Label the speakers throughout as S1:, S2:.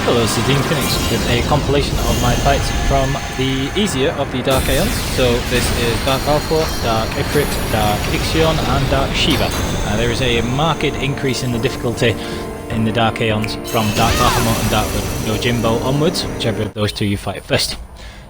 S1: Hello, this is Dean Phoenix with a compilation of my fights from the easier of the Dark Aeons. So this is Dark Valefor, Dark Ifrit, Dark Ixion and Dark Shiva. There is a marked increase in the difficulty in the Dark Aeons from Dark Valefor and Dark Yojimbo onwards, whichever of those two you fight first.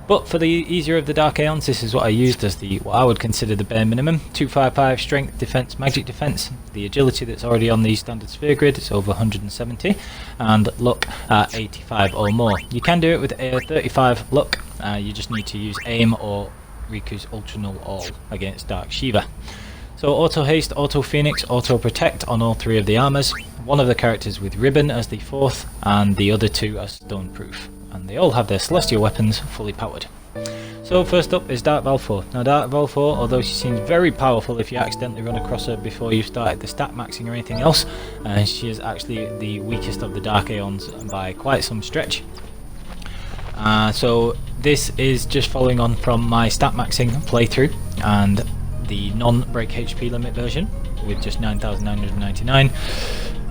S1: But for the easier of the Dark Aeons, this is what I used as the what I would consider the bare minimum. 255 strength, defense, magic defense. The agility that's already on the standard sphere grid is over 170, and luck at 85 or more. You can do it with a 35 luck. You just need to use aim or Rikku's ultra null all against Dark Shiva. So Auto-Haste, Auto-Phoenix, Auto-Protect on all three of the armours. One of the characters with ribbon as the fourth, and the other two as Stoneproof. And they all have their celestial weapons fully powered. So first up is Dark Valefor. Now Dark Valefor, although she seems very powerful if you accidentally run across her before you've started the stat maxing or anything else, she is actually the weakest of the Dark Aeons by quite some stretch. So this is just following on from my stat maxing playthrough and the non-break HP limit version with just 9,999.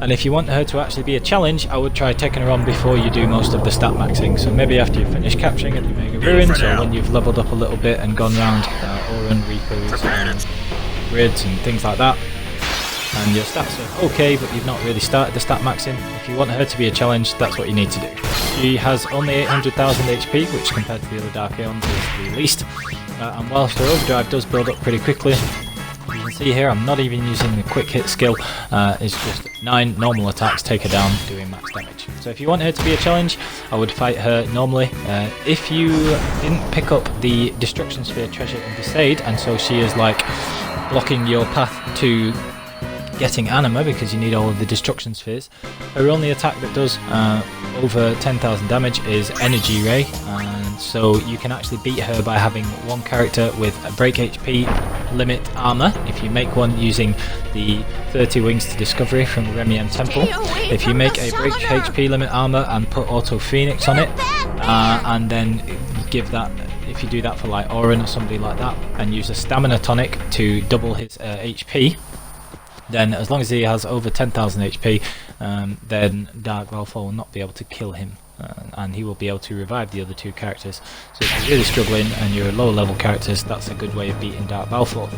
S1: And if you want her to actually be a challenge, I would try taking her on before you do most of the stat maxing. So maybe after you finish capturing at the Mega Ruins, or when you've leveled up a little bit and gone round Auron, Rikku's and grids and things like that, and your stats are okay, but you've not really started the stat maxing. If you want her to be a challenge, that's what you need to do. She has only 800,000 HP, which compared to the other Dark Aeons is the least. And whilst her overdrive does build up pretty quickly, you can see here I'm not even using the quick hit skill. It's just 9 normal attacks take her down doing max damage. So if you want her to be a challenge, I would fight her normally. If you didn't pick up the Destruction Sphere treasure in Besaid, and so she is like blocking your path to getting Anima because you need all of the Destruction Spheres, her only attack that does over 10,000 damage is Energy Ray, and so you can actually beat her by having one character with a break HP limit armor if you make one using the 30 Wings to Discovery from the Remiem Temple. If you make a break HP limit armor and put Auto Phoenix on it, and then give that, if you do that for like Auron or somebody like that, and use a stamina tonic to double his HP, then as long as he has over 10,000 HP, then Dark Valefor will not be able to kill him, and he will be able to revive the other two characters. So if you're really struggling and you're lower level characters, that's a good way of beating Dark Valefor.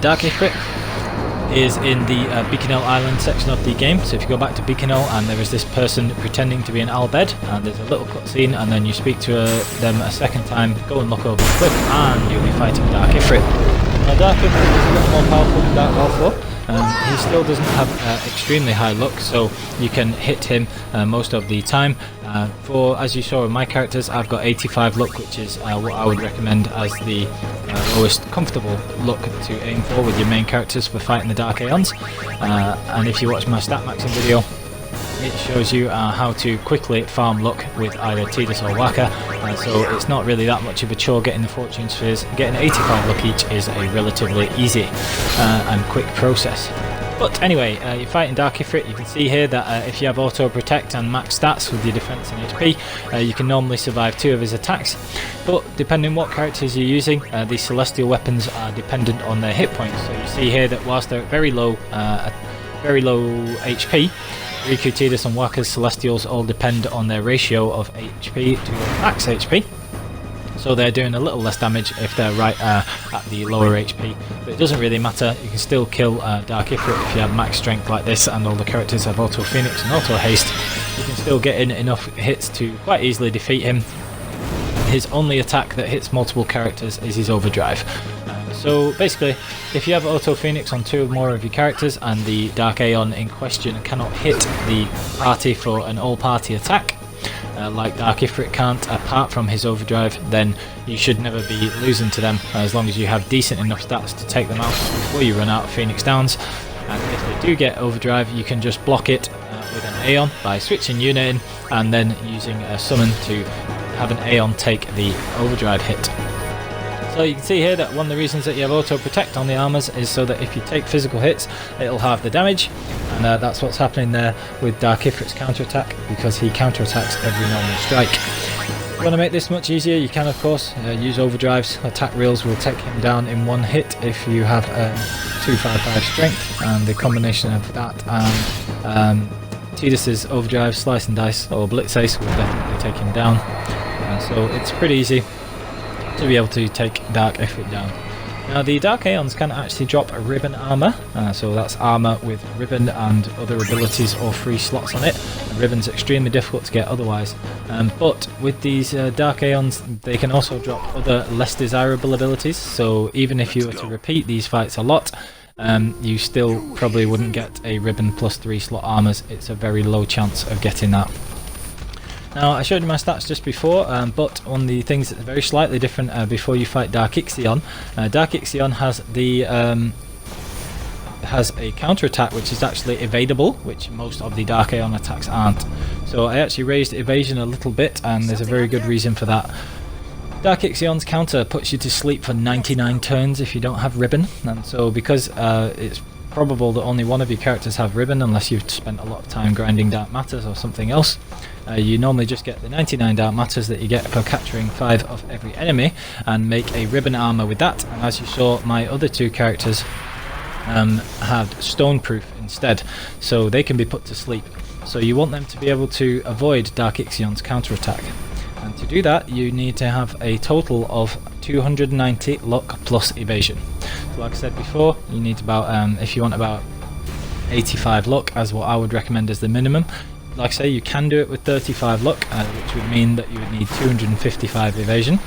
S1: Dark Ifrit is in the Bikanel Island section of the game. So if you go back to Bikanel and there is this person pretending to be an Albed, and there's a little cutscene, and then you speak to them a second time, go and look over the cliff and you'll be fighting Dark Ifrit. Now Dark Ifrit is a little more powerful than Dark Valefor. He still doesn't have extremely high luck, so you can hit him most of the time. As you saw in my characters, I've got 85 luck, which is what I would recommend as the lowest comfortable luck to aim for with your main characters for fighting the Dark Aeons. And if you watch my stat maxing video, it shows you how to quickly farm luck with either Tidus or Waka, so it's not really that much of a chore getting the Fortune Spheres. Getting 85 luck each is a relatively easy and quick process. But anyway, you're fighting Dark Ifrit. You can see here that if you have Auto Protect and max stats with your defense and HP, you can normally survive 2 of his attacks. But depending on what characters you're using, these celestial weapons are dependent on their hit points. So you see here that whilst they're at very low HP, Rikku, Tidus and Waka's Celestials all depend on their ratio of HP to max HP. So they're doing a little less damage if they're right at the lower HP. But it doesn't really matter, you can still kill Dark Ifrit if you have max strength like this, and all the characters have Auto Phoenix and Auto Haste. You can still get in enough hits to quite easily defeat him. His only attack that hits multiple characters is his Overdrive. So basically, if you have Auto Phoenix on 2 or more of your characters and the Dark Aeon in question cannot hit the party for an all-party attack, like Dark Ifrit can't apart from his Overdrive, then you should never be losing to them as long as you have decent enough stats to take them out before you run out of Phoenix Downs. And if they do get Overdrive, you can just block it with an Aeon by switching unit in and then using a summon to have an Aeon take the Overdrive hit. So you can see here that one of the reasons that you have Auto Protect on the armours is so that if you take physical hits, it'll halve the damage, and that's what's happening there with Dark Ifrit's counterattack, because he counterattacks every normal strike. If you want to make this much easier, you can of course use overdrives. Attack reels will take him down in one hit if you have 255 strength, and the combination of that and Tidus's Overdrive, Slice and Dice, or Blitz Ace will definitely take him down. So it's pretty easy to be able to take Dark Ifrit down. Now the Dark Aeons can actually drop a ribbon armour, so that's armour with ribbon and other abilities or free slots on it. And ribbon's extremely difficult to get otherwise, but with these Dark Aeons they can also drop other less desirable abilities, so even if you were to repeat these fights a lot, you still probably wouldn't get a ribbon plus 3 slot armours. It's a very low chance of getting that. Now I showed you my stats just before, but one of the things that's very slightly different before you fight Dark Ixion, Dark Ixion has the has a counterattack which is actually evadable, which most of the Dark Aeon attacks aren't. So I actually raised evasion a little bit, and there's a very good reason for that. Dark Ixion's counter puts you to sleep for 99 turns if you don't have ribbon, and so because it's probable that only one of your characters have ribbon unless you've spent a lot of time grinding dark matters or something else, you normally just get the 99 dark matters that you get for capturing 5 of every enemy and make a ribbon armor with that. And as you saw, my other 2 characters have Stoneproof instead, so they can be put to sleep. So you want them to be able to avoid Dark Ixion's counterattack. And to do that you need to have a total of 290 luck plus evasion. So like I said before, you need about, if you want about 85 luck as what I would recommend as the minimum. Like I say, you can do it with 35 luck, which would mean that you would need 255 evasion.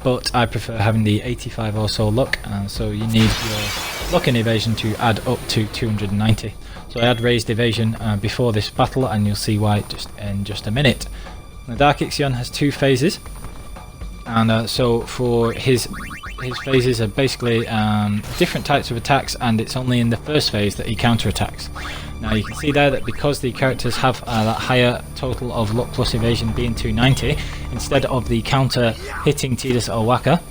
S1: But I prefer having the 85 or so luck, so you need your luck and evasion to add up to 290. So I had raised evasion before this battle, and you'll see why in just a minute. Now Dark Ixion has 2 phases, and so for his phases are basically different types of attacks, and it's only in the first phase that he counterattacks. Now you can see there that because the characters have that higher total of luck plus evasion being 290, instead of the counter hitting Tidus or Waka,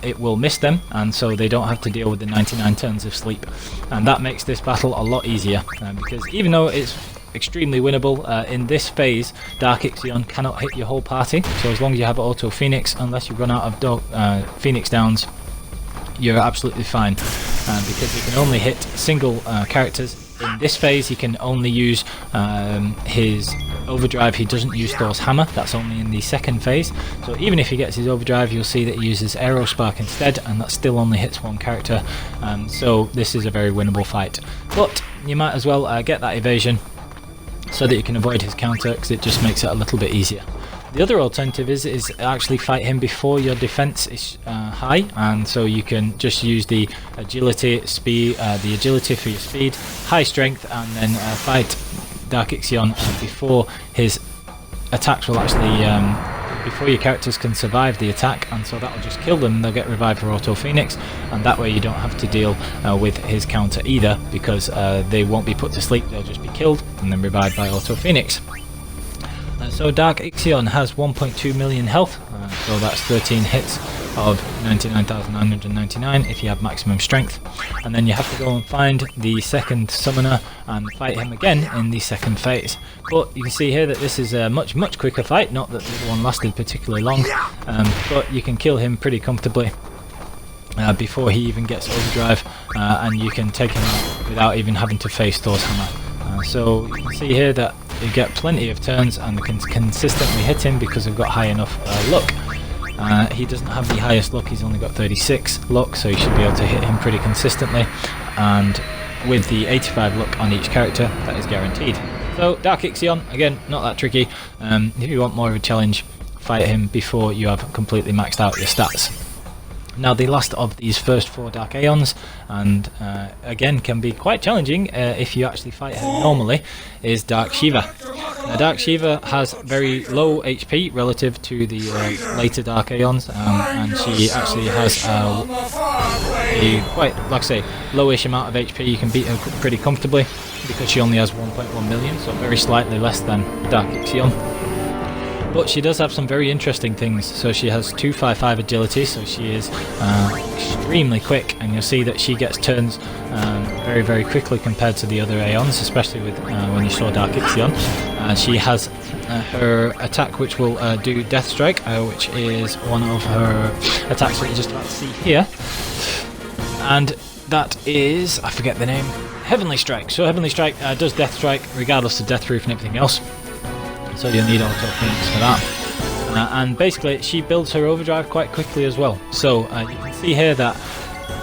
S1: it will miss them, and so they don't have to deal with the 99 turns of sleep. And that makes this battle a lot easier, because even though it's extremely winnable, in this phase Dark Ixion cannot hit your whole party, so as long as you have Auto Phoenix, unless you run out of Phoenix downs, you're absolutely fine, because he can only hit single characters. In this phase he can only use his overdrive. He doesn't use Thor's hammer, that's only in the second phase, so even if he gets his overdrive you'll see that he uses Aero Spark instead, and that still only hits one character, so this is a very winnable fight. But you might as well get that evasion so that you can avoid his counter, because it just makes it a little bit easier. The other alternative is actually fight him before your defense is high, and so you can just use the agility speed, the agility for your speed, high strength, and then fight Dark Ixion before his attacks will actually before your characters can survive the attack, and so that will just kill them. They'll get revived for Auto Phoenix, and that way you don't have to deal with his counter either, because they won't be put to sleep, they'll just be killed and then revived by Auto Phoenix. So Dark Ixion has 1.2 million health, so that's 13 hits of 99,999 if you have maximum strength, and then you have to go and find the second summoner and fight him again in the second phase. But you can see here that this is a much quicker fight, not that the other one lasted particularly long, but you can kill him pretty comfortably before he even gets overdrive, and you can take him out without even having to face Thor's hammer. So you can see here that you get plenty of turns and can consistently hit him because they've got high enough luck. He doesn't have the highest luck, he's only got 36 luck, so you should be able to hit him pretty consistently, and with the 85 luck on each character, that is guaranteed. So Dark Ixion, again, not that tricky. If you want more of a challenge, fight him before you have completely maxed out your stats. Now the last of these first 4 Dark Aeons, and again can be quite challenging if you actually fight her normally, is Dark Shiva. Now Dark Shiva has very low HP relative to the later Dark Aeons, and she actually has a quite, like I say, lowish amount of HP. You can beat her pretty comfortably because she only has 1.1 million, so very slightly less than Dark Ixion. But she does have some very interesting things. So she has 255 agility, so she is extremely quick, and you'll see that she gets turns very quickly compared to the other Aeons, especially with when you saw Dark Ixion. She has her attack which will do Death Strike, which is one of her attacks that you're just about to see here. And that is, I forget the name, Heavenly Strike. So Heavenly Strike does Death Strike regardless of Death Roof and everything else. So you'll need Auto-Haste for that. And basically she builds her overdrive quite quickly as well. So you can see here that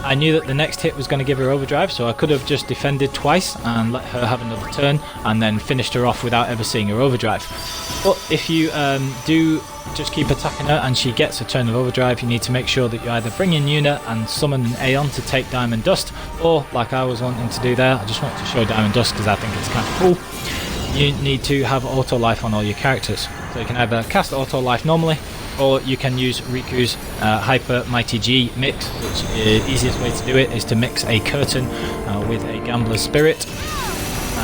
S1: I knew that the next hit was going to give her overdrive, so I could have just defended twice and let her have another turn and then finished her off without ever seeing her overdrive. But if you do just keep attacking her and she gets a turn of overdrive, you need to make sure that you either bring in Yuna and summon an Aeon to take Diamond Dust, or like I was wanting to do there, I just wanted to show Diamond Dust because I think it's kind of cool. You need to have Auto Life on all your characters. So you can either cast Auto Life normally, or you can use Rikku's Hyper Mighty G mix, which the easiest way to do it is to mix a Curtain with a Gambler's Spirit.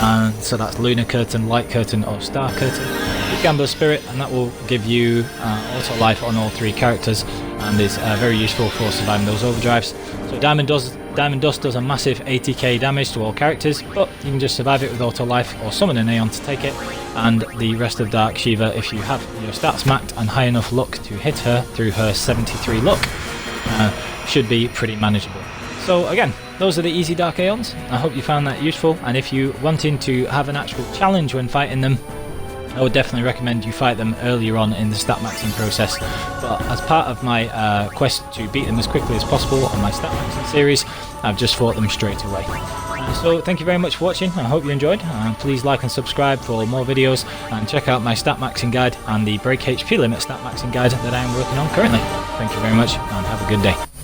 S1: And so that's Lunar Curtain, Light Curtain or Star Curtain with Gambler's Spirit, and that will give you Auto Life on all three characters and is very useful for surviving those overdrives. So Diamond Dust does a massive 80k damage to all characters, but you can just survive it with Auto Life or summon an Aeon to take it, and the rest of Dark Shiva, if you have your stats maxed and high enough luck to hit her through her 73 luck, should be pretty manageable. So again, those are the easy Dark Aeons. I hope you found that useful, and if you wanting to have an actual challenge when fighting them, I would definitely recommend you fight them earlier on in the stat maxing process. But as part of my quest to beat them as quickly as possible on my stat maxing series, I've just fought them straight away. So thank you very much for watching. I hope you enjoyed. Please like and subscribe for more videos, and check out my stat maxing guide and the break HP limit stat maxing guide that I am working on currently. Thank you very much and have a good day.